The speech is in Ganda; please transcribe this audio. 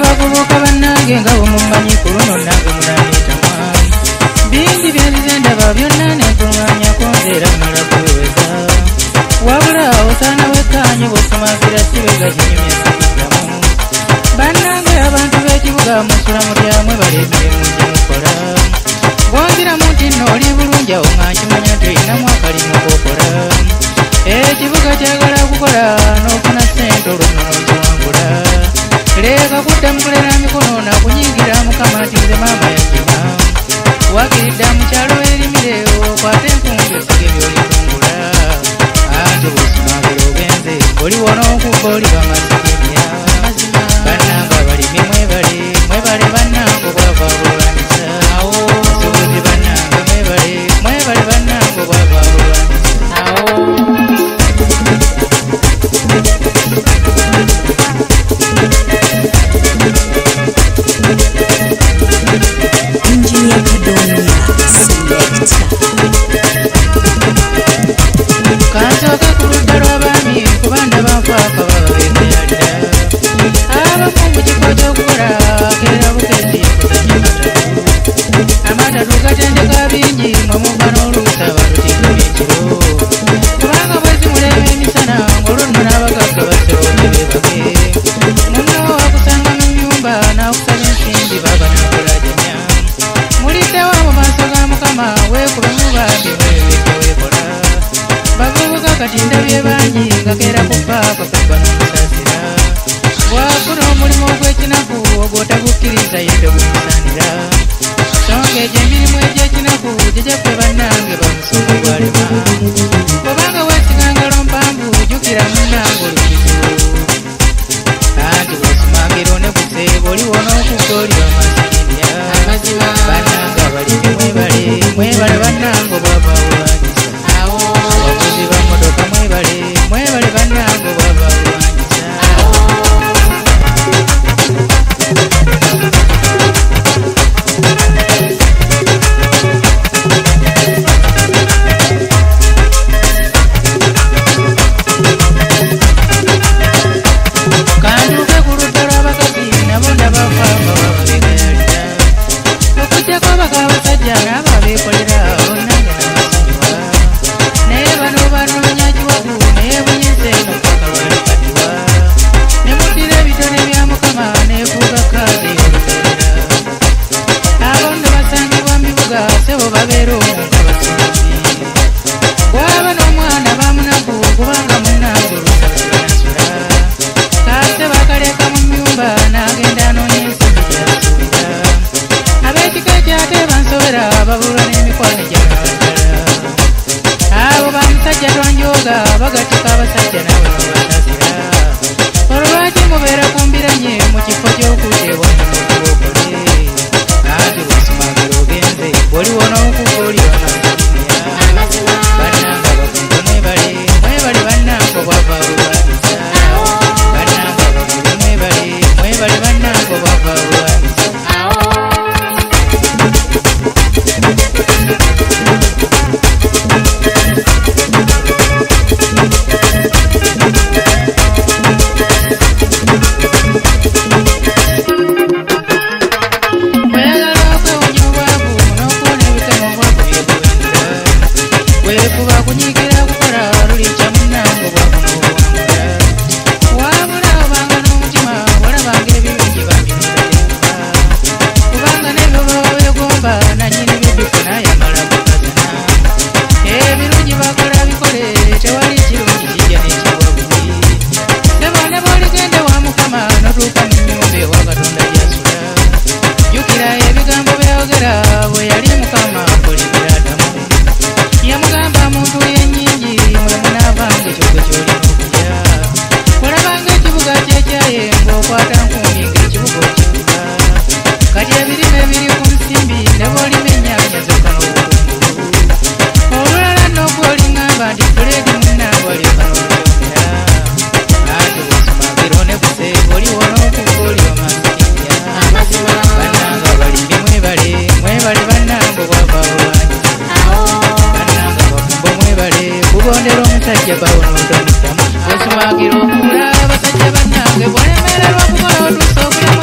Bakubuka bannange nga bwemumanyi ku luno nange munandeetamu bingi byenzize ndaba byonna nekulwanyako nzeera mmala kuweza wabula osaana wekkaanye bw'osumagira sibega kinyumya sikiddamu bannange abantu b'ekibuga musula mutyamwe bali emirimu gye mukola bwonziramu nti nno oli bulungi awo nga nkimanya toyinamu akalimu k'okola ekibuga kyagala kukola n'ofuna ssente olunno n'okiwangula leka kudda mukulera mikono na kunyigira mukama nti nze maama yakima wakiridda mu kyalo erimire okwate enkumbi osige byolitungula anti bw'osumagira ogenze oli wona okubba oli bamasikimya bannanga balimi mwebale bannanga obwava bulwanyisa suubuzi bannanga mwebale bannanga obwava bulwanyisa Kansoke ku ludda lw'abaami kubanda banfaako bababekeyadda abamu mu kifo ky'okukola keera bukezi kuzanya amatatu gatendeka bingi mwe muva n'oluusa balutimbula ekiro kubanga bwezi muleba emisana ng'olunno n'abagagga basewote beebage munno wakusanga mu nnyumba n'akusaba ensimbi baba n'akulajanya muliddewo mu maaso ga mukama weekubemu bambi mwebeke weekola bavubuka kati ndabye bangi ngakeera kufaako kubba n'omusaasira bwafuna omulimu ogw'ekinaku ogw'otagukkiriza yedde gumusaanira songa egyo emirimu egy'ekinaku gyegyaffe bannange bamusuubi gwalema obanga weesigangalo mpanvu jjukira munnange olukizibu anti bw'osumangira onekuse bw'oliwoo n'okugga oli bamasikindya bannange abalimi mwebale bannange obwava bulwanyisa abavuzi ba motoka mwebale bannange obwava bulwanyisa kanduke ku ludda lw'abakazi nabo ndabafaamba bababegayalira okujjako abakabasajja n'abo abeekolera bonnange namasonyiwa naye bano banoonya kiwagu naye bunyize n'okwaka lwalikadiwa ne muddira ebitone bya mukama neefuuka kaadi olubeerera abo nno basangibwa mu bibuga sebo babeera omu nga basuuzi bw'aba n'omwana bamunaku kubanga munnange olusazi banasula kaase bakaleka mu nnyumba n'agenda anoonya ensimbi gy'asuubira ab'ekika ekyate bansobera babulwa n'emikwano gy'abaddala abo bamusajja twanjooga bagattika abasajja nawe babasaasira olwaki mubeera kumbiranye mu kifo ky'okuteebwa n'okubokole anti bw'osumagira ogenze bw'oliwoo n'okugga oli bamasikimya bannanga abafumbo mwebale bannanga obwava bulwanyisa bannanga abavubi mwebale bannanga obwava bulwanyisa weekuba kunyigira kukola lulijja munnange obwavu n'obuwangula wabula obanga n'omutima walabanga ebirungi bambinodalenga kubanga nebyo baba beegomba nannyini bibbifu n'ayagala kukazana ebirungi bakola bikole tewali kirungi kijja n'ekigwa bubi sebo ne bw'oligende wa mukama n'otuuka mu nnyumba ewa katonda gy'asula jjukira ebigambo byayogera bwe yali mukama kolibiradamu yamugamba muntu yennyingi mwe munaavanga ekyogwe ky'olina okulya olabanga ekibuga kyekyaye ng'okwata nkumbi ng'ekibuga okikuba kati ebirime ebiri ku nsimbi ne bw'olima ennyaanya zokka n'obutungulu olulala n'ogwa oliŋŋamba nti fuleedi munnange walyoka n'olukyomera anti bw'osumagira onekuse bw'oliwoo n'okugga oli bamasikindya bannanga abalimi mwebale bannange obwa weerondera omusajja bawonootomuddamu oswagira okubula abasajja bannange bwemererwa okukola otuusa okulamu